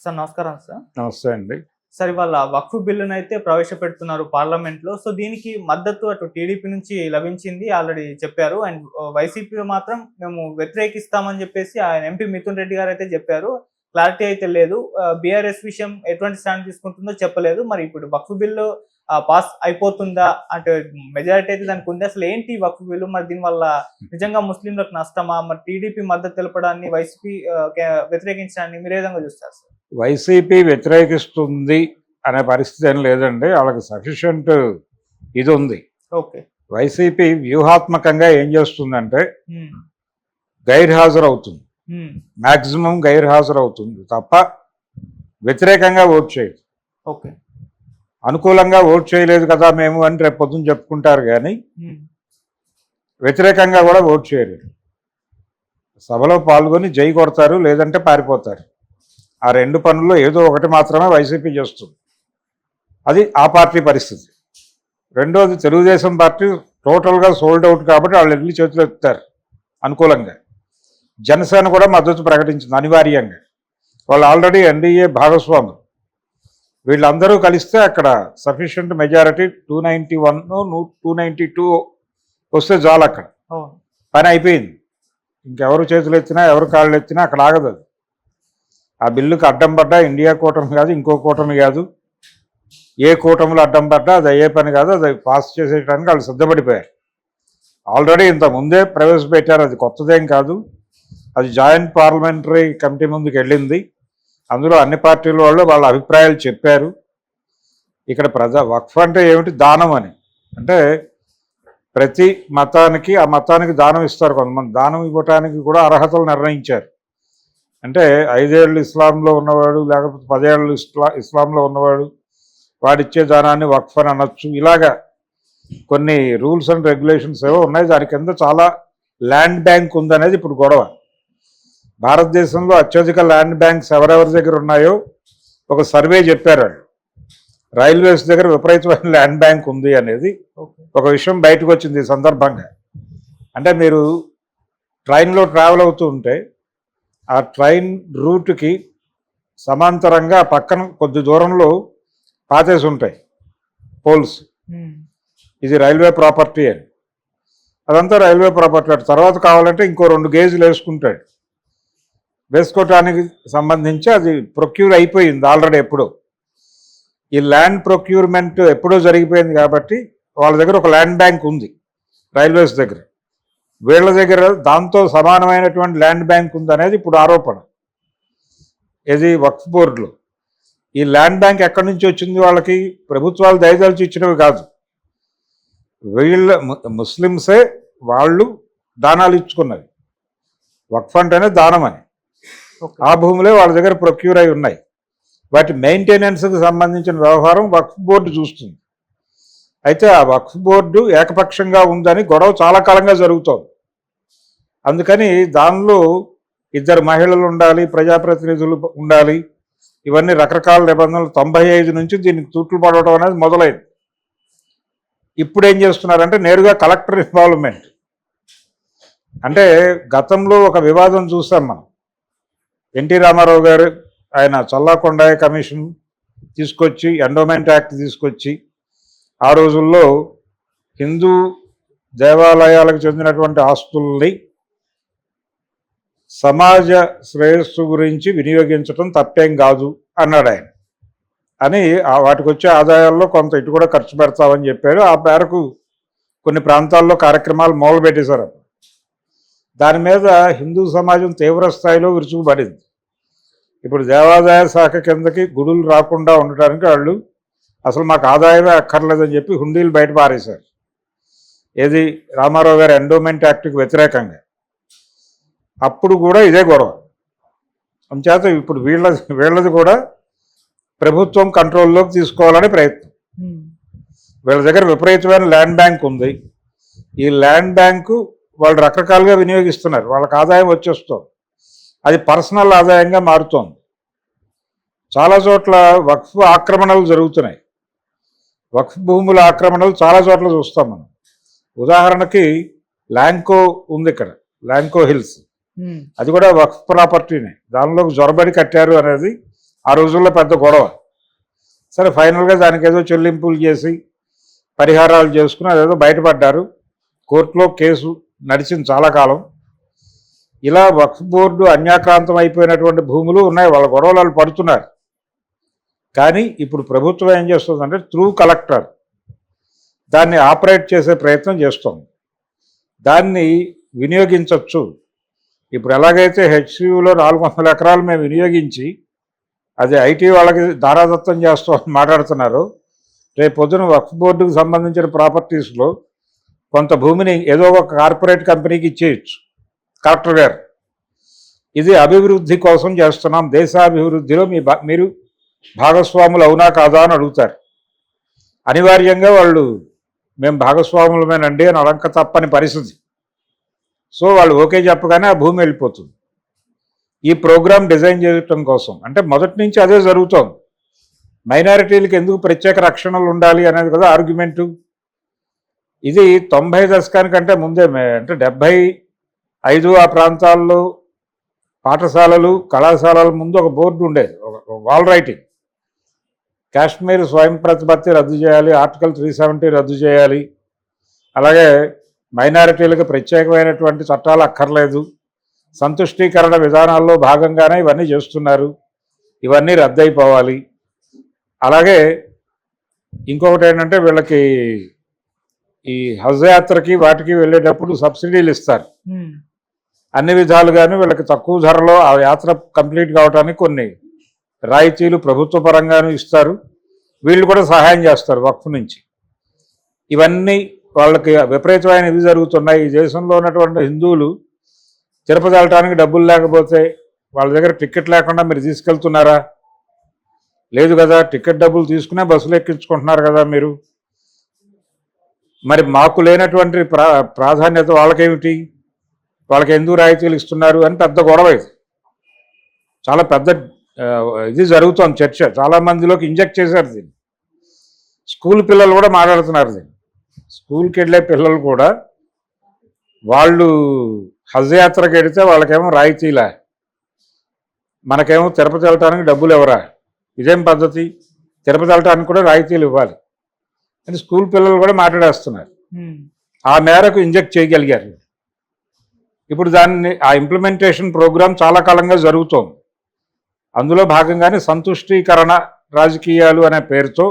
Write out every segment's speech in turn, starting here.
Sir నమస్కారం sir. నమస్తే అండి. సార్ ఇవాళ వక్ఫ్ బిల్లునైతే ప్రవేశపెడుతున్నారు పార్లమెంట్‌లో. సో దీనికి మద్దతు అటు టీడీపీ నుంచి లభించింది ఆల్రెడీ చెప్పారు. అండ్ వైసీపీ మాత్రం మేము వ్యతిరేకిస్తామని చెప్పేసి ఆయన ఎంపీ మిథున్ రెడ్డి గారైతే చెప్పారు. క్లారిటీ అయితే లేదు. బీఆర్ఎస్ విషయం ఎటువంటి స్టాండ్ తీసుకుంటుందో చెప్పలేదు. మరి ఇప్పుడు వక్ఫ్ బిల్లు పాస్ అయిపోతుందా? అంటే మెజారిటీ అయితే దానికి ఉంది. అసలు ఏంటి వక్ఫ్ బిల్లు? మరి దీనివల్ల నిజంగా ముస్లింలకు నష్టమా? మరి టీడీపీ మద్దతు తెలపడాన్ని, వైసీపీ వ్యతిరేకించడాన్ని మీరు ఏ విధంగా చూస్తారు సార్? వైసీపీ వ్యతిరేకిస్తుంది అనే పరిస్థితి ఏం లేదండి. వాళ్ళకి సఫిషియంట్ ఇది ఉంది. ఓకే. వైసీపీ వ్యూహాత్మకంగా ఏం చేస్తుందంటే గైర్హాజరు అవుతుంది. మ్యాక్సిమం గైర్హాజరు అవుతుంది తప్ప వ్యతిరేకంగా ఓట్ చేయదు. ఓకే. అనుకూలంగా ఓట్ చేయలేదు కదా మేము అని రేపు పొద్దున చెప్పుకుంటారు, కానీ వ్యతిరేకంగా కూడా ఓట్ చేయలేదు. సభలో పాల్గొని జై కొడతారు, లేదంటే పారిపోతారు. ఆ రెండు పనుల్లో ఏదో ఒకటి మాత్రమే వైసీపీ చేస్తుంది. అది ఆ పార్టీ పరిస్థితి. రెండోది, తెలుగుదేశం పార్టీ టోటల్గా సోల్డ్ అవుట్ కాబట్టి వాళ్ళు వెళ్ళి చేతులు ఎత్తుతారు అనుకూలంగా. జనసేన కూడా మద్దతు ప్రకటించింది అనివార్యంగా. వాళ్ళు ఆల్రెడీ ఎన్డీఏ భాగస్వాములు. వీళ్ళందరూ కలిస్తే అక్కడ సఫిషియంట్ మెజారిటీ 291, 292 వస్తే చాలు. అక్కడ పని అయిపోయింది. ఇంకెవరు చేతులు ఎత్తినా, ఎవరు కాళ్ళు ఎత్తినా అక్కడ ఆగదు. అది ఆ బిల్లుకి అడ్డం పడ్డా ఇండియా కూటమి కాదు, ఇంకో కూటమి కాదు, ఏ కూటమిలో అడ్డం పడ్డా అది అయ్యే పని కాదు. అది పాస్ చేసేయడానికి వాళ్ళు సిద్ధపడిపోయారు. ఆల్రెడీ ఇంత ముందే ప్రవేశపెట్టారు. అది కొత్తదేం కాదు. అది జాయింట్ పార్లమెంటరీ కమిటీ ముందుకు వెళ్ళింది. అందులో అన్ని పార్టీల వాళ్ళు వాళ్ళ అభిప్రాయాలు చెప్పారు. ఇక్కడ వక్ఫ్ అంటే ఏమిటి? దానం అని. అంటే ప్రతి మతానికి ఆ మతానికి దానం ఇస్తారు. కొంతమంది దానం ఇవ్వటానికి కూడా అర్హతలు నిర్ణయించారు. అంటే 5 ఏళ్ళు ఇస్లాంలో ఉన్నవాడు, లేకపోతే 10 ఏళ్ళు ఇస్లాంలో ఉన్నవాడు వాడిచ్చే దానాన్ని వక్ఫ్ అని అనొచ్చు. ఇలాగా కొన్ని రూల్స్ అండ్ రెగ్యులేషన్స్ ఏవో ఉన్నాయి. దాని కింద చాలా ల్యాండ్ బ్యాంక్ ఉందనేది ఇప్పుడు గొడవ. భారతదేశంలో అత్యధిక ల్యాండ్ బ్యాంక్స్ ఎవరెవరి దగ్గర ఉన్నాయో ఒక సర్వే చెప్పారు. రైల్వేస్ దగ్గర విపరీతమైన ల్యాండ్ బ్యాంక్ ఉంది అనేది ఒక విషయం బయటకు వచ్చింది ఈ సందర్భంగా. అంటే మీరు ట్రైన్లో ట్రావెల్ అవుతూ ఉంటే ఆ ట్రైన్ రూట్కి సమాంతరంగా పక్కన కొద్ది దూరంలో పాతేసి ఉంటాయి పోల్స్. ఇది రైల్వే ప్రాపర్టీ అని. అదంతా రైల్వే ప్రాపర్టీ. తర్వాత కావాలంటే ఇంకో 2 గేజ్లు వేసుకోవటానికి సంబంధించి అది ప్రొక్యూర్ అయిపోయింది ఆల్రెడీ ఎప్పుడో. ఈ ల్యాండ్ ప్రొక్యూర్మెంట్ ఎప్పుడో జరిగిపోయింది కాబట్టి వాళ్ళ దగ్గర ఒక ల్యాండ్ బ్యాంక్ ఉంది రైల్వేస్ దగ్గర. వీళ్ళ దగ్గర దాంతో సమానమైనటువంటి ల్యాండ్ బ్యాంక్ ఉందనేది ఇప్పుడు ఆరోపణ. ఇది వక్ఫ్ బోర్డులో. ఈ ల్యాండ్ బ్యాంక్ ఎక్కడి నుంచి వచ్చింది? వాళ్ళకి ప్రభుత్వాలు దయదలిచి ఇచ్చినవి కాదు. వీళ్ళ ముస్లిమ్సే వాళ్ళు దానాలు ఇచ్చుకున్నవి. వక్ఫ్ అంటేనే దానం అని. ఆ భూములే వాళ్ళ దగ్గర ప్రొక్యూర్ అయి ఉన్నాయి. వాటి మెయింటెనెన్స్కి సంబంధించిన వ్యవహారం వక్ఫ్ బోర్డు చూస్తుంది. అయితే ఆ వక్ఫ్ బోర్డు ఏకపక్షంగా ఉందని గొడవ చాలా కాలంగా జరుగుతోంది. అందుకని దానిలో 2 మహిళలు ఉండాలి, ప్రజాప్రతినిధులు ఉండాలి, ఇవన్నీ రకరకాల నిబంధనలు 95 నుంచి దీనికి తూట్లు పడవడం అనేది మొదలైంది. ఇప్పుడు ఏం చేస్తున్నారంటే నేరుగా కలెక్టర్ ఇన్వాల్వ్మెంట్. అంటే గతంలో ఒక వివాదం చూసాం మనం. ఎన్టీ రామారావు గారు ఆయన చల్లాకొండాయ కమిషన్ తీసుకొచ్చి, ఎండోమెంట్ యాక్ట్ తీసుకొచ్చి, ఆ రోజుల్లో హిందూ దేవాలయాలకు చెందినటువంటి ఆస్తుల్ని సమాజ శ్రేయస్సు గురించి వినియోగించడం తప్పేం కాదు అన్నాడు ఆయన. అని వాటికి వచ్చే ఆదాయాల్లో కొంత ఇటు కూడా ఖర్చు పెడతామని చెప్పాడు. ఆ మేరకు కొన్ని ప్రాంతాల్లో కార్యక్రమాలు మొదలుపెట్టేశారు. దాని మీద హిందూ సమాజం తీవ్ర స్థాయిలో విరుచుకుపడింది. ఇప్పుడు దేవాదాయ శాఖ కిందకి గుడులు రాకుండా ఉండటానికి వాళ్ళు అసలు మాకు ఆదాయమే అక్కర్లేదని చెప్పి హుండీలు బయట పారేశారు. ఏది? రామారావు గారి ఎండోమెంట్ యాక్ట్కి వ్యతిరేకంగా. అప్పుడు కూడా ఇదే గొడవ. అంచేత ఇప్పుడు వీళ్ళది కూడా ప్రభుత్వం కంట్రోల్లోకి తీసుకోవాలని ప్రయత్నం. వీళ్ళ దగ్గర విపరీతమైన ల్యాండ్ బ్యాంక్ ఉంది. ఈ ల్యాండ్ బ్యాంకు వాళ్ళు రకరకాలుగా వినియోగిస్తున్నారు. వాళ్ళకి ఆదాయం వచ్చేస్తుంది. అది పర్సనల్ ఆదాయంగా మారుతోంది. చాలా చోట్ల వక్ఫ్ ఆక్రమణలు జరుగుతున్నాయి. వక్ఫ్ భూముల ఆక్రమణలు చాలా చోట్ల చూస్తాం మనం. ఉదాహరణకి ల్యాంకో ఉంది ఇక్కడ, ల్యాంకో హిల్స్. అది కూడా వక్ఫ్ ప్రాపర్టీనే. దానిలోకి జొరబడి కట్టారు అనేది ఆ రోజుల్లో పెద్ద గొడవ. సరే ఫైనల్గా దానికి ఏదో చెల్లింపులు చేసి పరిహారాలు చేసుకుని అదేదో బయటపడ్డారు. కోర్టులో కేసు నడిచింది చాలా కాలం. ఇలా వక్ఫ్ బోర్డు అన్యాక్రాంతం అయిపోయినటువంటి భూములు ఉన్నాయి, వాళ్ళ గొడవలు వాళ్ళు పడుతున్నారు. కానీ ఇప్పుడు ప్రభుత్వం ఏం చేస్తుందంటే త్రూ కలెక్టర్ దాన్ని ఆపరేట్ చేసే ప్రయత్నం చేస్తుంది. దాన్ని వినియోగించవచ్చు. ఇప్పుడు ఎలాగైతే హెచ్సియులో 400 ఎకరాలు మేము వినియోగించి అది ఐటీ వాళ్ళకి దారాదత్తం చేస్తామని మాట్లాడుతున్నారు. రేపు పొద్దున వక్ఫ్ బోర్డుకు సంబంధించిన ప్రాపర్టీస్లో కొంత భూమిని ఏదో ఒక కార్పొరేట్ కంపెనీకి ఇచ్చేయచ్చు కలెక్టర్ గారు. ఇది అభివృద్ధి కోసం చేస్తున్నాం, దేశాభివృద్ధిలో మీరు భాగస్వాములు అవునా కాదా అని అడుగుతారు. అనివార్యంగా వాళ్ళు మేము భాగస్వాములమేనండి అని అలంక తప్పని పరిస్థితి. సో వాళ్ళు ఓకే చెప్పగానే ఆ భూమి వెళ్ళిపోతుంది. ఈ ప్రోగ్రాం డిజైన్ చేయటం కోసం అంటే మొదటి నుంచి అదే జరుగుతోంది. మైనారిటీలకు ఎందుకు ప్రత్యేక రక్షణలు ఉండాలి అనేది కదా ఆర్గ్యుమెంటు. ఇది 90 దశకానికంటే ముందే అంటే 75 ఆ ప్రాంతాల్లో పాఠశాలలు కళాశాలల ముందు ఒక బోర్డు ఉండేది, ఒక వాల్ రైటింగ్. కాశ్మీర్ స్వయం ప్రతిపత్తి రద్దు చేయాలి, ఆర్టికల్ 370 రద్దు చేయాలి, అలాగే మైనారిటీలకు ప్రత్యేకమైనటువంటి చట్టాలు అక్కర్లేదు, సంతుష్టీకరణ విధానాల్లో భాగంగానే ఇవన్నీ చేస్తున్నారు, ఇవన్నీ రద్దయిపోవాలి. అలాగే ఇంకొకటి ఏంటంటే వీళ్ళకి ఈ హజ్ యాత్రకి వాటికి వెళ్ళేటప్పుడు సబ్సిడీలు ఇస్తారు. అన్ని విధాలుగాను వీళ్ళకి తక్కువ ధరలో ఆ యాత్ర కంప్లీట్ కావడానికి కొన్ని రాయితీలు ప్రభుత్వ పరంగాను ఇస్తారు. వీళ్ళు కూడా సహాయం చేస్తారు వక్ఫ్ నుంచి. ఇవన్నీ వాళ్ళకి విపరీతమైన ఇవి జరుగుతున్నాయి. ఈ దేశంలో ఉన్నటువంటి హిందువులు తిరుపతి వెళ్ళటానికి డబ్బులు లేకపోతే వాళ్ళ దగ్గర టికెట్ లేకుండా మీరు తీసుకెళ్తున్నారా? లేదు కదా. టికెట్ డబ్బులు తీసుకునే బస్సులు ఎక్కించుకుంటున్నారు కదా మీరు. మరి మాకు లేనటువంటి ప్రాధాన్యత వాళ్ళకేమిటి, వాళ్ళకి ఎందుకు రాయితీలు ఇస్తున్నారు అని పెద్ద గొడవ. ఇది చాలా పెద్ద ఇది జరుగుతోంది చర్చ. చాలా మందిలోకి ఇంజెక్ట్ చేశారు దీన్ని. స్కూల్ పిల్లలు కూడా మాట్లాడుతున్నారు దీన్ని. స్కూల్కి వెళ్ళే పిల్లలు కూడా వాళ్ళు హజ్ యాత్రకి వెడితే వాళ్ళకేమో రాయితీలా, మనకేమో తిరుపతి వెళ్ళటానికి డబ్బులు ఎవరా, ఇదేం పద్ధతి, తిరుపతి వెళ్ళటానికి కూడా రాయితీలు ఇవ్వాలి అని స్కూల్ పిల్లలు కూడా మాట్లాడేస్తున్నారు. ఆ మేరకు ఇంజెక్ట్ చేయగలిగారు. ఇప్పుడు దాన్ని ఆ ఇంప్లిమెంటేషన్ ప్రోగ్రాం చాలా కాలంగా జరుగుతోంది. అందులో భాగంగానే సంతుష్టీకరణ రాజకీయాలు అనే పేరుతో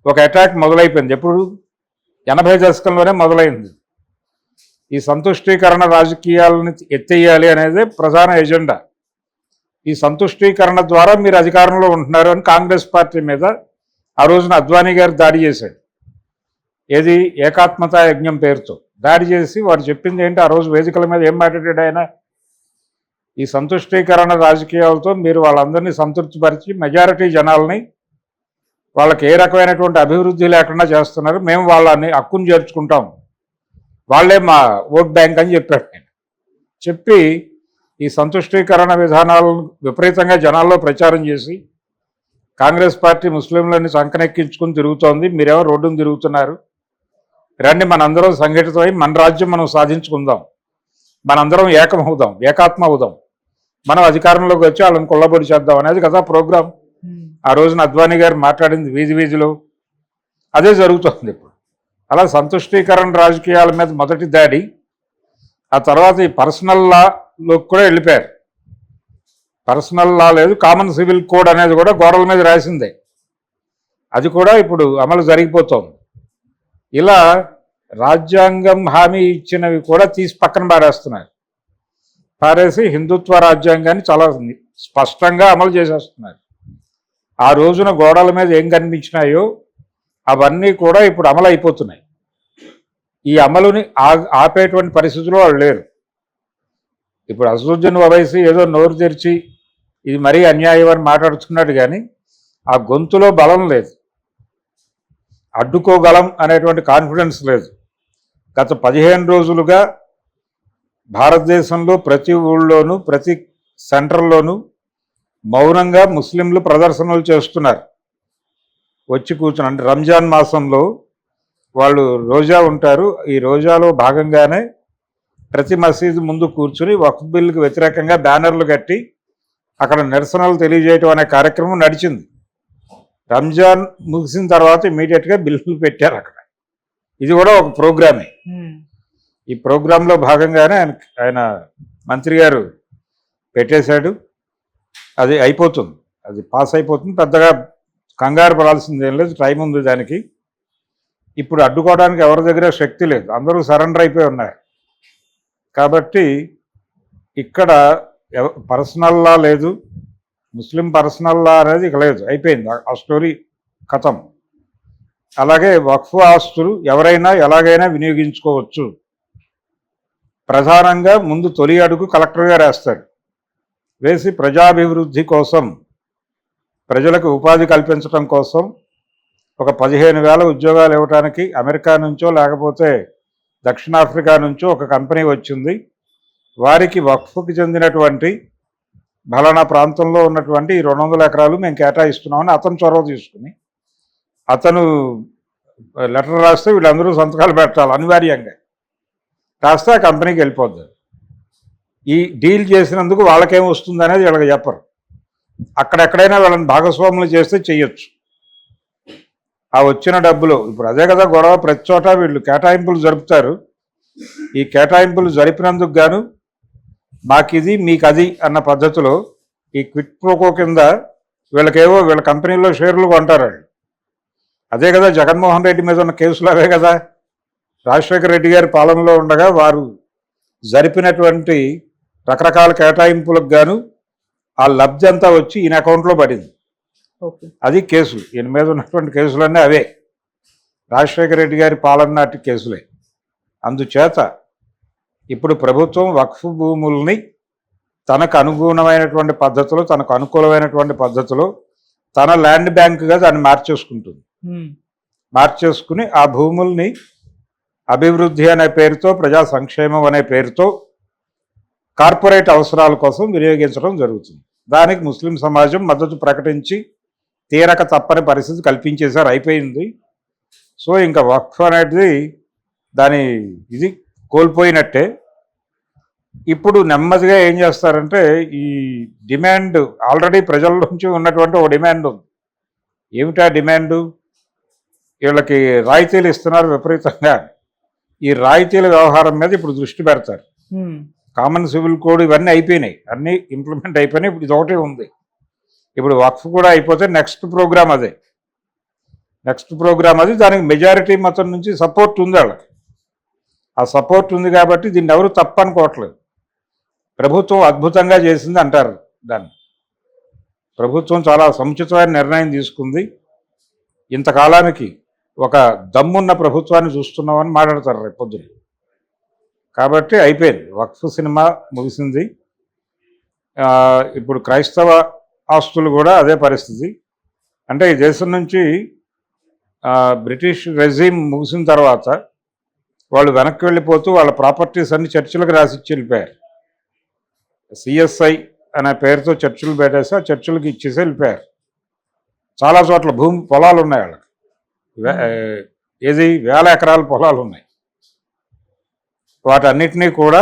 ఒక అటాక్ మొదలైపోయింది. ఎప్పుడు 80 దశకంలోనే మొదలైంది. ఈ సంతుష్టీకరణ రాజకీయాలను ఎత్తేయాలి అనేది ప్రధాన ఎజెండా. ఈ సంతుష్టీకరణ ద్వారా మీరు అధికారంలో ఉంటున్నారు అని కాంగ్రెస్ పార్టీ మీద ఆ రోజున అద్వానీ గారు దాడి చేశాడు. ఏది ఏకాత్మతా యజ్ఞం పేరుతో దాడి చేసి వాడు చెప్పింది ఏంటి, ఆ రోజు వేదికల మీద ఏం మాట్లాడాడు ఆయన, ఈ సంతుష్టీకరణ రాజకీయాలతో మీరు వాళ్ళందరినీ సంతృప్తిపరిచి మెజారిటీ జనాల్ని వాళ్ళకి ఏ రకమైనటువంటి అభివృద్ధి లేకుండా చేస్తున్నారు, మేము వాళ్ళని హక్కును చేర్చుకుంటాం, వాళ్ళే మా ఓట్ బ్యాంక్ అని చెప్పాడు ఆయన. చెప్పి ఈ సంతుష్టీకరణ విధానాలను విపరీతంగా జనాల్లో ప్రచారం చేసి కాంగ్రెస్ పార్టీ ముస్లింలని సంకనెక్కించుకుని తిరుగుతోంది, మీరేమో రోడ్డును తిరుగుతున్నారు, రండి మనందరం సంఘటితమై మన రాజ్యం మనం సాధించుకుందాం, మనందరం ఏకమవుదాం, ఏకాత్మ అవుదాం, మనం అధికారంలోకి వచ్చి వాళ్ళని కొల్లబొడి చేద్దాం అనేది కదా ప్రోగ్రాం. ఆ రోజున అద్వానీ గారు మాట్లాడింది వీధి వీధిలో అదే జరుగుతుంది ఇప్పుడు. అలా సంతుష్టీకరణ రాజకీయాల మీద మొదటి దాడి, ఆ తర్వాత ఈ పర్సనల్ లాలోకి కూడా వెళ్ళిపోయారు. పర్సనల్ లా లేదు, కామన్ సివిల్ కోడ్ అనేది కూడా గోడల మీద రాసిందే, అది కూడా ఇప్పుడు అమలు జరిగిపోతుంది. ఇలా రాజ్యాంగం హామీ ఇచ్చినవి కూడా తీసి పక్కన పారేసి హిందుత్వ రాజ్యాంగాన్ని చాలా స్పష్టంగా అమలు చేసేస్తున్నారు. ఆ రోజున గోడల మీద ఏం కనిపించినాయో అవన్నీ కూడా ఇప్పుడు అమలు అయిపోతున్నాయి. ఈ అమలుని ఆపేటువంటి పరిస్థితుల్లో వాళ్ళు లేరు. ఇప్పుడు అసదుద్దీన్ ఓవైసీ ఏదో నోరు తెరిచి ఇది మరీ అన్యాయం అని మాట్లాడుతున్నాడు, కానీ ఆ గొంతులో బలం లేదు, అడ్డుకోగలం అనేటువంటి కాన్ఫిడెన్స్ లేదు. గత 15 రోజులుగా భారతదేశంలో ప్రతి ఊళ్ళోనూ ప్రతి సెంటర్లోనూ మౌనంగా ముస్లింలు ప్రదర్శనలు చేస్తున్నారు. వచ్చి కూర్చుని, అంటే రంజాన్ మాసంలో వాళ్ళు రోజా ఉంటారు, ఈ రోజాలో భాగంగానే ప్రతి మసీదు ముందు కూర్చుని వక్ఫ్ బిల్లుకి వ్యతిరేకంగా బ్యానర్లు కట్టి అక్కడ నిరసనలు తెలియజేయటం అనే కార్యక్రమం నడిచింది. రంజాన్ ముగిసిన తర్వాత ఇమీడియట్గా బిల్లులు పెట్టారు అక్కడ. ఇది కూడా ఒక ప్రోగ్రామే. ఈ ప్రోగ్రాంలో భాగంగానే ఆయన మంత్రి గారు పెట్టేశాడు. అది అయిపోతుంది, అది పాస్ అయిపోతుంది. పెద్దగా కంగారు పడాల్సింది ఏం లేదు, టైం ఉంది దానికి. ఇప్పుడు అడ్డుకోవడానికి ఎవరి దగ్గర శక్తి లేదు, అందరూ సరెండర్ అయిపోయి ఉన్నారు. కాబట్టి ఇక్కడ పర్సనల్ లా లేదు, ముస్లిం పర్సనల్ లా అనేది ఇక లేదు, అయిపోయింది ఆ స్టోరీ, కథం. అలాగే వక్ఫ్ ఆస్తులు ఎవరైనా ఎలాగైనా వినియోగించుకోవచ్చు. ప్రధానంగా ముందు తొలి అడుగు కలెక్టర్ గారు వేస్తారు. వేసి ప్రజాభివృద్ధి కోసం, ప్రజలకు ఉపాధి కల్పించడం కోసం ఒక 15,000 ఉద్యోగాలు ఇవ్వడానికి అమెరికా నుంచో లేకపోతే దక్షిణాఫ్రికా నుంచో ఒక కంపెనీ వచ్చింది. వారికి వక్ఫ్కి చెందినటువంటి ఫలానా ప్రాంతంలో ఉన్నటువంటి 200 ఎకరాలు మేము కేటాయిస్తున్నామని అతను చొరవ తీసుకుని అతను లెటర్ రాస్తే వీళ్ళందరూ సంతకాలు పెట్టాలి అనివార్యంగా. రాస్తే ఆ కంపెనీకి వెళ్ళిపోద్ది. ఈ డీల్ చేసినందుకు వాళ్ళకేం వస్తుంది అనేది వీళ్ళకి చెప్పరు. అక్కడెక్కడైనా వీళ్ళని భాగస్వాములు చేస్తే చెయ్యొచ్చు. ఆ వచ్చిన డబ్బులు ఇప్పుడు అదే కదా గొడవ, ప్రతి చోట వీళ్ళు కేటాయింపులు జరుపుతారు. ఈ కేటాయింపులు జరిపినందుకు గాను మాకిది మీకు అది అన్న పద్ధతిలో ఈ క్విట్ ప్రోకో కింద వీళ్ళకేవో వీళ్ళ కంపెనీలో షేర్లు కొంటారు. అదే కదా జగన్మోహన్ రెడ్డి మీద ఉన్న కేసులు అవే కదా. రాజశేఖర రెడ్డి గారి పాలనలో ఉండగా వారు జరిపినటువంటి రకరకాల కేటాయింపులకు గాను ఆ లబ్ధి అంతా వచ్చి ఈయన అకౌంట్లో పడింది. అది కేసులు, ఈయన మీద ఉన్నటువంటి కేసులన్నీ అవే, రాజశేఖర రెడ్డి గారి పాలన నాటి కేసులే. అందుచేత ఇప్పుడు ప్రభుత్వం వక్ఫ్ భూముల్ని తనకు అనుగుణమైనటువంటి పద్ధతిలో, తనకు అనుకూలమైనటువంటి పద్ధతిలో తన ల్యాండ్ బ్యాంక్గా దాన్ని మార్చేసుకుంటుంది. మార్చేసుకుని ఆ భూముల్ని అభివృద్ధి అనే పేరుతో, ప్రజా సంక్షేమం అనే పేరుతో కార్పొరేట్ అవసరాల కోసం వినియోగించడం జరుగుతుంది. దానికి ముస్లిం సమాజం మద్దతు ప్రకటించి తీరక తప్పని పరిస్థితి కల్పించేశారు, అయిపోయింది. సో ఇంకా వక్ఫ్ అనేది దాని ఇది కోల్పోయినట్టే. ఇప్పుడు నెమ్మదిగా ఏం చేస్తారంటే ఈ డిమాండ్ ఆల్రెడీ ప్రజల నుంచి ఉన్నటువంటి ఒక డిమాండ్ ఉంది. ఏమిటా డిమాండు? వీళ్ళకి రాయితీలు ఇస్తున్నారు విపరీతంగా. ఈ రాయితీల వ్యవహారం మీద ఇప్పుడు దృష్టి పెడతారు. కామన్ సివిల్ కోడ్ ఇవన్నీ అయిపోయినాయి, అన్నీ ఇంప్లిమెంట్ అయిపోయినాయి. ఇప్పుడు ఇది ఒకటే ఉంది. ఇప్పుడు వక్ఫ్ కూడా అయిపోతే నెక్స్ట్ ప్రోగ్రామ్ అదే, నెక్స్ట్ ప్రోగ్రామ్ అది. దానికి మెజారిటీ మొత్తం నుంచి సపోర్ట్ ఉంది వాళ్ళకి. ఆ సపోర్ట్ ఉంది కాబట్టి దీన్ని ఎవరు తప్పనుకోవట్లేదు. ప్రభుత్వం అద్భుతంగా చేసింది అంటారు దాన్ని. ప్రభుత్వం చాలా సముచితమైన నిర్ణయం తీసుకుంది. ఇంతకాలానికి ఒక దమ్మున్న ప్రభుత్వాన్ని చూస్తున్నామని మాట్లాడతారు రేపు పొద్దున. కాబట్టి అయిపోయింది, వక్ఫ్ సినిమా ముగిసింది. ఇప్పుడు క్రైస్తవ ఆస్తులు కూడా అదే పరిస్థితి. అంటే ఈ దేశం నుంచి బ్రిటిష్ రెజీమ్ ముగిసిన తర్వాత వాళ్ళు వెనక్కి వెళ్ళిపోతూ వాళ్ళ ప్రాపర్టీస్ అన్ని చర్చిలకు రాసిచ్చి వెళ్ళిపోయారు. సిఎస్ఐ అనే పేరుతో చర్చిలు పెట్టేసి ఆ చర్చిలకు ఇచ్చేసి వెళ్ళిపోయారు. చాలా చోట్ల భూమి పొలాలు ఉన్నాయి వాళ్ళకి, ఏది 1000 ఎకరాల పొలాలు ఉన్నాయి. వాటన్నిటినీ కూడా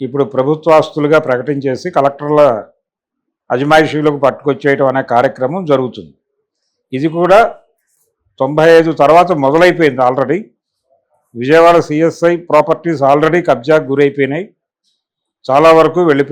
ఇప్పుడు ప్రభుత్వాస్తులుగా ప్రకటించేసి కలెక్టర్ల అజమాయిషీలకు పట్టుకొచ్చేయటం అనే కార్యక్రమం జరుగుతుంది. ఇది కూడా 95 తర్వాత మొదలైపోయింది already. Vijayawada CSI properties already కబ్జాకు గురైపోయినాయి, చాలా వరకు వెళ్ళిపోయి